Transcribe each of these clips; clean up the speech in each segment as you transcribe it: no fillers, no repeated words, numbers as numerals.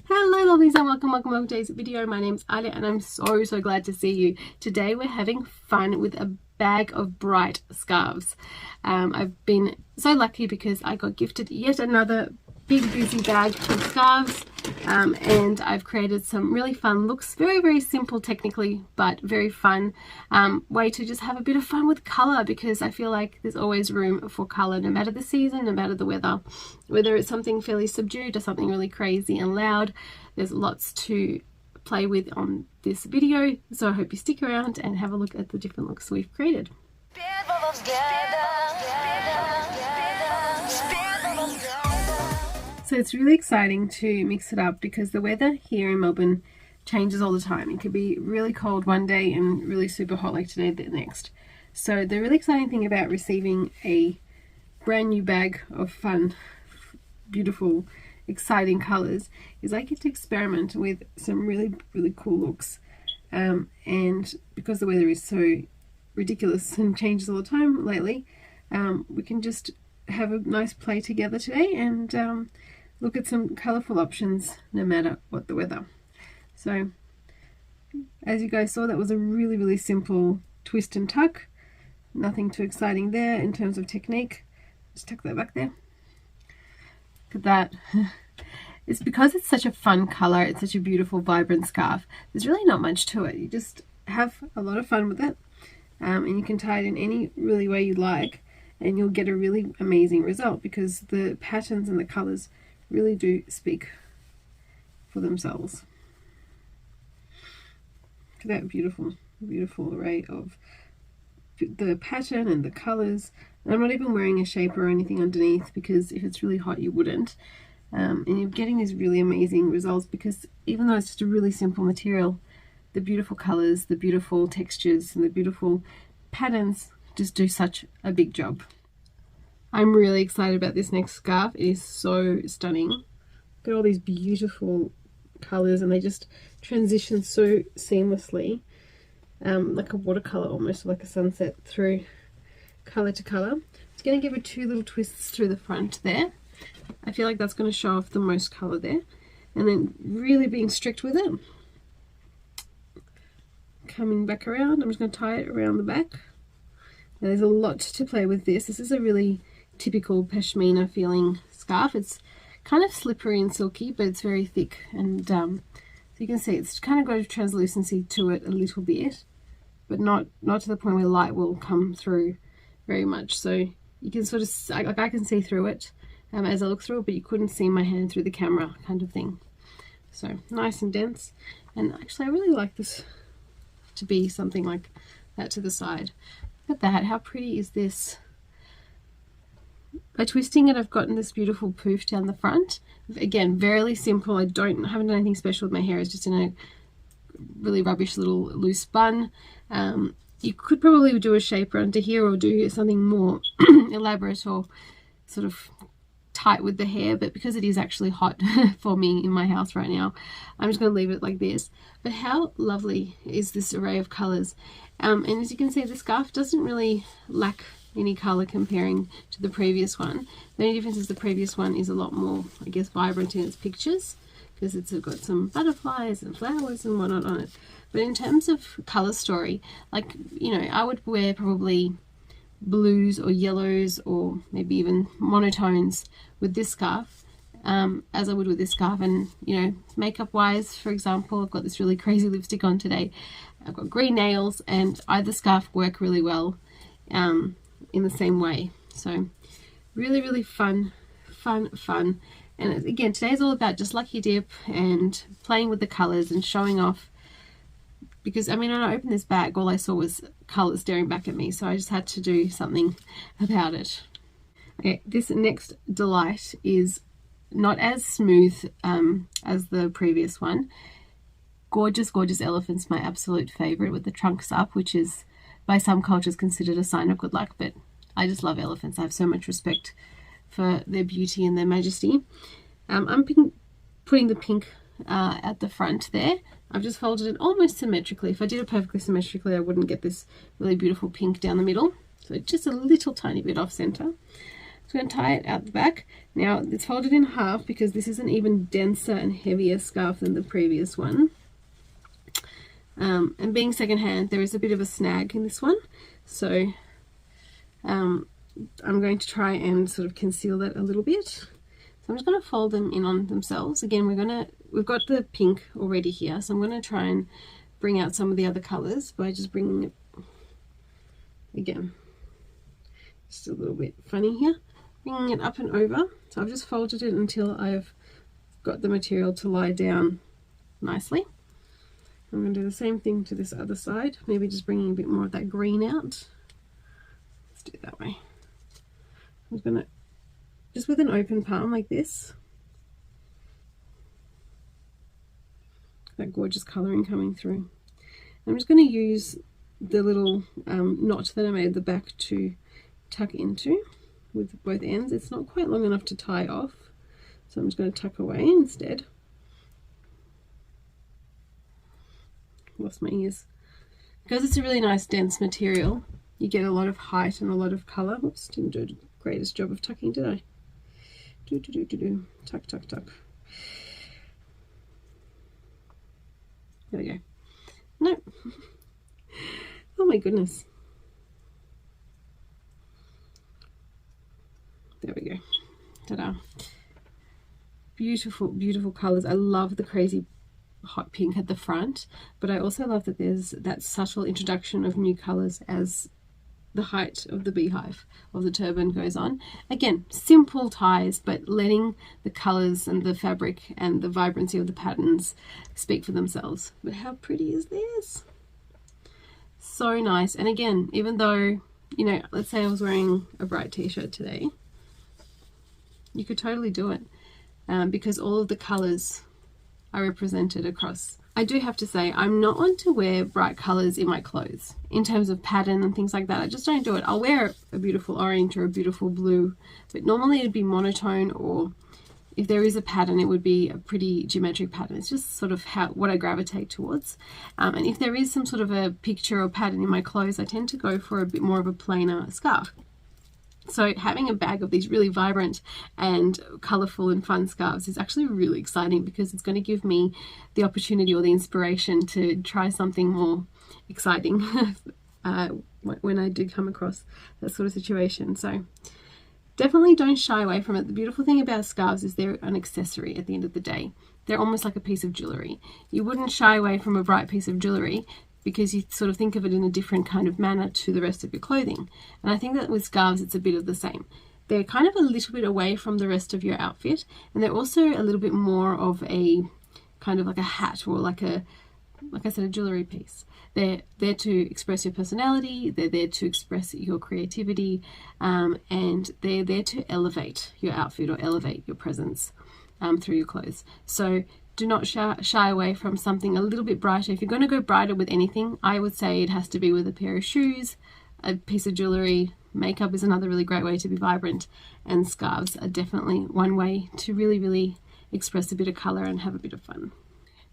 Hello lovelies and welcome to today's video. My name's Alya and I'm so glad to see you. Today we're having fun with a bag of bright scarves. I've been so lucky because I got gifted yet another big busy bag of scarves, and I've created some really fun looks. Very simple technically, but very fun way to just have a bit of fun with color, because I feel like there's always room for color no matter the season, no matter the weather. Whether it's something fairly subdued or something really crazy and loud, there's lots to play with on this video, so I hope you stick around and have a look at the different looks we've created. So it's really exciting to mix it up because the weather here in Melbourne changes all the time. It could be really cold one day and really super hot like today the next. So the really exciting thing about receiving a brand new bag of fun, beautiful, exciting colors is I get to experiment with some really cool looks, and because the weather is so ridiculous and changes all the time lately, we can just have a nice play together today and look at some colorful options no matter what the weather. So as you guys saw, that was a really simple twist and tuck. Nothing too exciting there in terms of technique. Just tuck that back there. Look at that. It's because it's such a fun color, it's such a beautiful vibrant scarf, there's really not much to it. You just have a lot of fun with it, and you can tie it in any really way you like and you'll get a really amazing result because the patterns and the colors really do speak for themselves. Look at that beautiful array of the pattern and the colors. And I'm not even wearing a shaper or anything underneath because if it's really hot you wouldn't. And you're getting these really amazing results because even though it's just a really simple material, the beautiful colors, the beautiful textures and the beautiful patterns just do such a big job. I'm really excited about this next scarf. It is so stunning. Look at all these beautiful colors and they just transition so seamlessly, like a watercolor almost, like a sunset through color to color. I'm just going to give it two little twists through the front there. I feel like that's going to show off the most color there, and then really being strict with it. Coming back around, I'm just going to tie it around the back. Now, there's a lot to play with this. This is a really typical pashmina feeling scarf. It's kind of slippery and silky, but it's very thick, and so you can see it's kind of got a translucency to it a little bit, but not to the point where light will come through very much. So you can sort of, like, I can see through it as I look through it, but you couldn't see my hand through the camera kind of thing. So nice and dense, and actually I really like this to be something like that to the side. Look at that, how pretty is this? By twisting it, I've gotten this beautiful poof down the front. Again, very simple. I haven't done anything special with my hair. It's just in a really rubbish little loose bun. You could probably do a shaper under here or do something more elaborate or sort of tight with the hair, but because it is actually hot for me in my house right now, I'm just going to leave it like this. But how lovely is this array of colors? And as you can see, the scarf doesn't really lack any color comparing to the previous one. The only difference is the previous one is a lot more, I guess, vibrant in its pictures because it's got some butterflies and flowers and whatnot on it. But in terms of color story, like, you know, I would wear probably blues or yellows or maybe even monotones with this scarf, as I would with this scarf. And, you know, makeup wise, for example, I've got this really crazy lipstick on today. I've got green nails, and either scarf work really well in the same way. So really fun. And again, today's all about just lucky dip and playing with the colors and showing off, because I mean, when I opened this bag, all I saw was colors staring back at me, so I just had to do something about it. Okay, this next delight is not as smooth as the previous one. Gorgeous elephants, my absolute favorite, with the trunks up, which is by some cultures considered a sign of good luck, but I just love elephants. I have so much respect for their beauty and their majesty. I'm putting the pink at the front there. I've just folded it almost symmetrically. If I did it perfectly symmetrically, I wouldn't get this really beautiful pink down the middle. So just a little tiny bit off center. So I'm going to tie it out the back. Now it's folded in half because this is an even denser and heavier scarf than the previous one. And being secondhand, there is a bit of a snag in this one. So I'm going to try and sort of conceal that a little bit. So I'm just going to fold them in on themselves. Again, we've got the pink already here, so I'm going to try and bring out some of the other colors by just bringing it, again, just a little bit funny here, bringing it up and over. So I've just folded it until I've got the material to lie down nicely. I'm going to do the same thing to this other side, maybe just bringing a bit more of that green out. Let's do it that way. I'm going to, just with an open palm like this, that gorgeous colouring coming through. I'm just going to use the little knot that I made at the back to tuck into with both ends. It's not quite long enough to tie off, so I'm just going to tuck away instead. Lost my ears. Because it's a really nice dense material, you get a lot of height and a lot of colour. Oops, didn't do the greatest job of tucking, did I? Tuck, tuck, tuck. There we go. No. Oh my goodness. There we go. Ta-da. Beautiful, beautiful colours. I love the crazy hot pink at the front, but I also love that there's that subtle introduction of new colours as the height of the beehive of the turban goes on. Again, simple ties, but letting the colours and the fabric and the vibrancy of the patterns speak for themselves. But how pretty is this? So nice. And again, even though, you know, let's say I was wearing a bright t-shirt today, you could totally do it because all of the colours are represented across. I do have to say, I'm not one to wear bright colours in my clothes in terms of pattern and things like that. I just don't do it. I'll wear a beautiful orange or a beautiful blue, but normally it'd be monotone, or if there is a pattern, it would be a pretty geometric pattern. It's just sort of what I gravitate towards. And if there is some sort of a picture or pattern in my clothes, I tend to go for a bit more of a plainer scarf. So having a bag of these really vibrant and colourful and fun scarves is actually really exciting because it's going to give me the opportunity or the inspiration to try something more exciting when I do come across that sort of situation. So definitely don't shy away from it. The beautiful thing about scarves is they're an accessory at the end of the day. They're almost like a piece of jewellery. You wouldn't shy away from a bright piece of jewellery because you sort of think of it in a different kind of manner to the rest of your clothing. And I think that with scarves, it's a bit of the same. They're kind of a little bit away from the rest of your outfit, and they're also a little bit more of a kind of like a hat or like I said, a jewellery piece. They're there to express your personality, they're there to express your creativity, and they're there to elevate your outfit or elevate your presence through your clothes. So do not shy away from something a little bit brighter. If you're going to go brighter with anything, I would say it has to be with a pair of shoes, a piece of jewellery. Makeup is another really great way to be vibrant, and scarves are definitely one way to really, really express a bit of colour and have a bit of fun.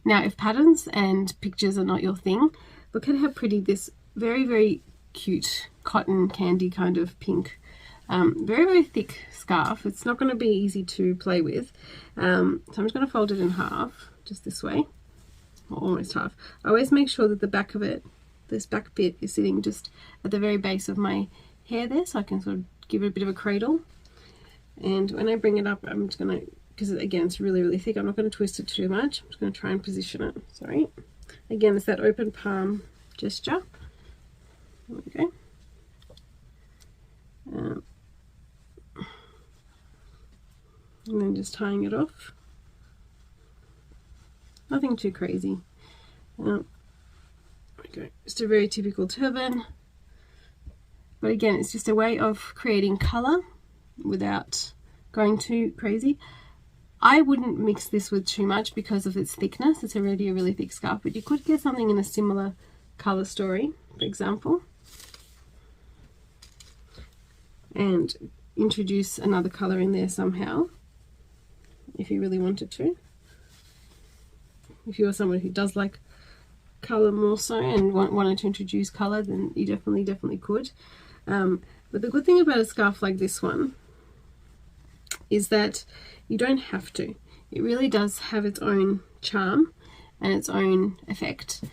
Now, if patterns and pictures are not your thing, look at how pretty this very, very cute cotton candy kind of pink, very, very thick scarf. It's not going to be easy to play with. So I'm just going to fold it in half, just this way, or almost half. I always make sure that the back of it, this back bit, is sitting just at the very base of my hair there, so I can sort of give it a bit of a cradle. And when I bring it up, I'm just going to, because again it's really, really thick, I'm not going to twist it too much. I'm just going to try and position it. Sorry. Again, it's that open palm gesture. There we go. And then just tying it off. Nothing too crazy. Okay, just a very typical turban. But again, it's just a way of creating colour without going too crazy. I wouldn't mix this with too much because of its thickness. It's already a really thick scarf, but you could get something in a similar colour story, for example, and introduce another colour in there somehow if you really wanted to. If you're someone who does like colour more so and wanted to introduce colour, then you definitely could. But the good thing about a scarf like this one is that you don't have to. It really does have its own charm and its own effect.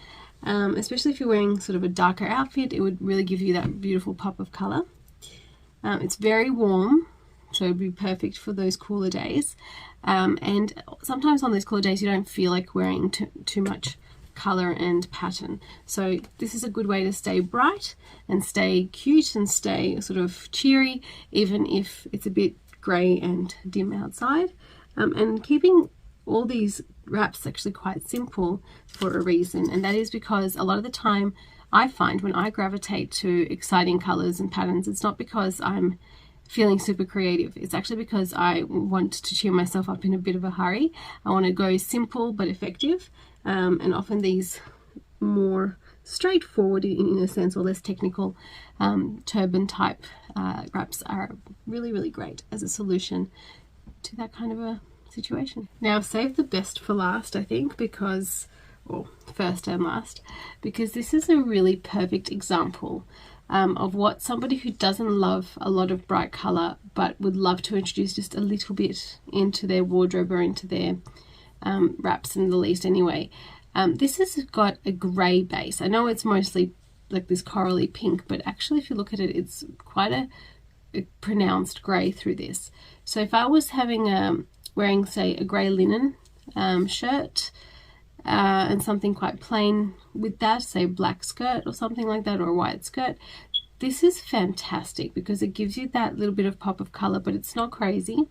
Especially if you're wearing sort of a darker outfit, it would really give you that beautiful pop of colour. It's very warm, so it would be perfect for those cooler days. And sometimes on those cooler days you don't feel like wearing too much colour and pattern. So this is a good way to stay bright and stay cute and stay sort of cheery, even if it's a bit grey and dim outside. And keeping all these wraps actually quite simple for a reason, and that is because a lot of the time I find when I gravitate to exciting colours and patterns, it's not because I'm feeling super creative. It's actually because I want to cheer myself up in a bit of a hurry. I want to go simple but effective, and often these more straightforward in a sense, or less technical turban type wraps are really great as a solution to that kind of a situation. Now I've saved the best for last, I think, because, or first and last, because this is a really perfect example of what somebody who doesn't love a lot of bright colour but would love to introduce just a little bit into their wardrobe or into their wraps, in the least anyway. This has got a grey base. I know it's mostly like this corally pink, but actually if you look at it, it's quite a pronounced grey through this. So if I was having wearing, say, a grey linen shirt and something quite plain with that, say black skirt or something like that, or a white skirt, this is fantastic because it gives you that little bit of pop of colour, but it's not crazy.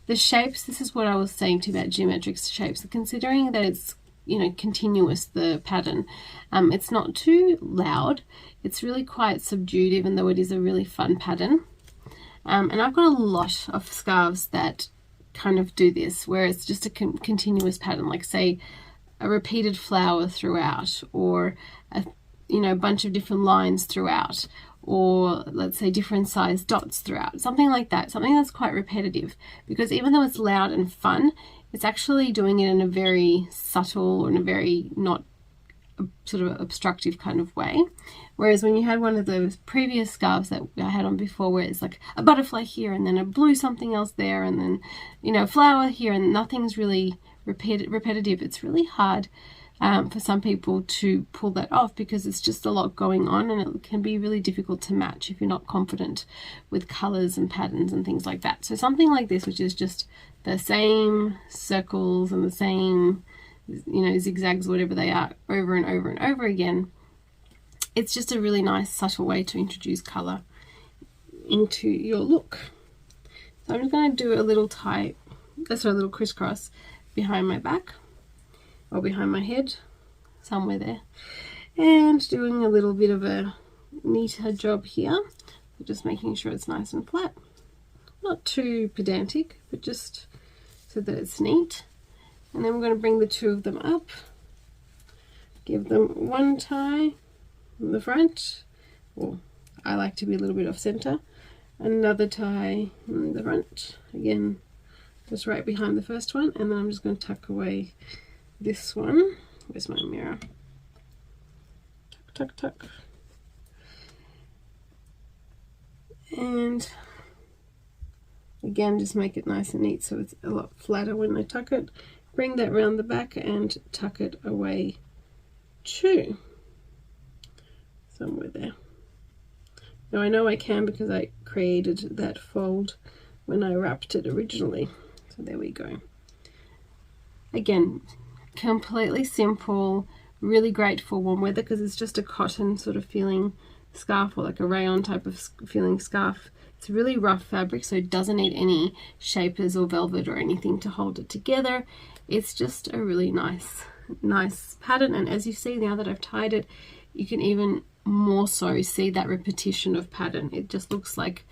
The shapes, this is what I was saying to you about geometric shapes. Considering that it's, you know, continuous, the pattern, it's not too loud. It's really quite subdued, even though it is a really fun pattern. And I've got a lot of scarves that kind of do this, where it's just a continuous pattern, like say a repeated flower throughout, or a, you know, a bunch of different lines throughout, or let's say different size dots throughout, something like that, something that's quite repetitive, because even though it's loud and fun, it's actually doing it in a very subtle or in a very not sort of obstructive kind of way. Whereas when you had one of those previous scarves that I had on before, where it's like a butterfly here and then a blue something else there and then, you know, a flower here, and nothing's really repetitive, it's really hard for some people to pull that off, because it's just a lot going on, and it can be really difficult to match if you're not confident with colors and patterns and things like that. So something like this, which is just the same circles and the same, you know, zigzags, whatever they are, over and over and over again, it's just a really nice subtle way to introduce color into your look. So I'm just going to do a little a little crisscross behind my back, or behind my head, somewhere there, and doing a little bit of a neater job here, just making sure it's nice and flat, not too pedantic, but just so that it's neat. And then we're going to bring the two of them up, give them one tie in the front, or I like to be a little bit off center, another tie in the front, again just right behind the first one, and then I'm just going to tuck away this one. Where's my mirror? Tuck, tuck, tuck. And again, just make it nice and neat so it's a lot flatter when I tuck it. Bring that round the back and tuck it away too, somewhere there. Now I know I can because I created that fold when I wrapped it originally. So there we go. Again, completely simple, really great for warm weather because it's just a cotton sort of feeling scarf, or like a rayon type of feeling scarf. It's really rough fabric, so it doesn't need any shapers or velvet or anything to hold it together. It's just a really nice pattern, and as you see now that I've tied it, you can even more so see that repetition of pattern. It just looks like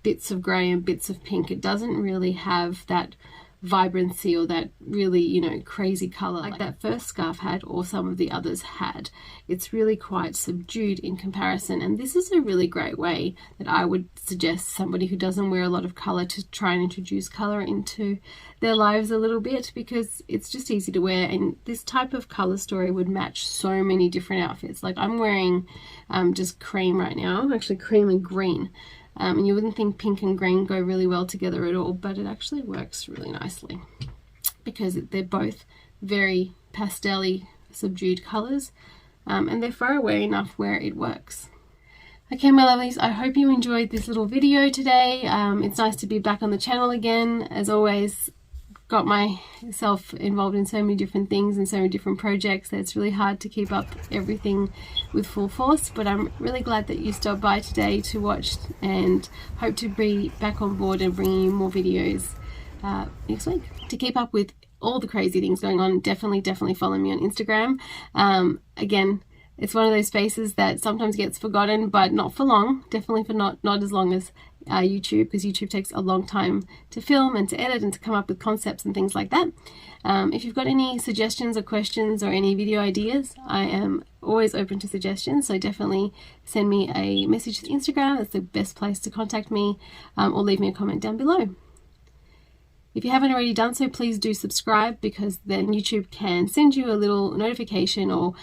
bits of grey and bits of pink. It doesn't really have that vibrancy or that really, you know, crazy color like that first scarf had, or some of the others had. It's really quite subdued in comparison, and this is a really great way that I would suggest somebody who doesn't wear a lot of color to try and introduce color into their lives a little bit, because it's just easy to wear, and this type of color story would match so many different outfits. Like I'm wearing just cream right now, actually cream and green, And you wouldn't think pink and green go really well together at all, but it actually works really nicely because they're both very pastel-y, subdued colours, and they're far away enough where it works. Okay, my lovelies, I hope you enjoyed this little video today. It's nice to be back on the channel again. As always, got myself involved in so many different things and so many different projects that it's really hard to keep up everything with full force, but I'm really glad that you stopped by today to watch, and hope to be back on board and bringing you more videos next week. To keep up with all the crazy things going on, definitely follow me on Instagram. Again, it's one of those spaces that sometimes gets forgotten, but not for long. Definitely for not as long as YouTube, because YouTube takes a long time to film and to edit and to come up with concepts and things like that. If you've got any suggestions or questions or any video ideas, I am always open to suggestions, so definitely send me a message to Instagram. That's the best place to contact me, or leave me a comment down below. If you haven't already done so, please do subscribe, because then YouTube can send you a little notification or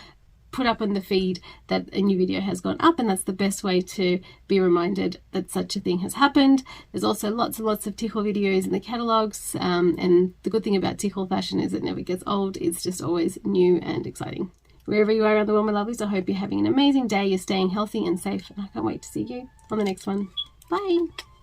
put up in the feed that a new video has gone up, and that's the best way to be reminded that such a thing has happened. There's also lots and lots of Tichel videos in the catalogues, and the good thing about Tichel fashion is it never gets old. It's just always new and exciting. Wherever you are around the world, my lovelies, I hope you're having an amazing day, you're staying healthy and safe, and I can't wait to see you on the next one. Bye!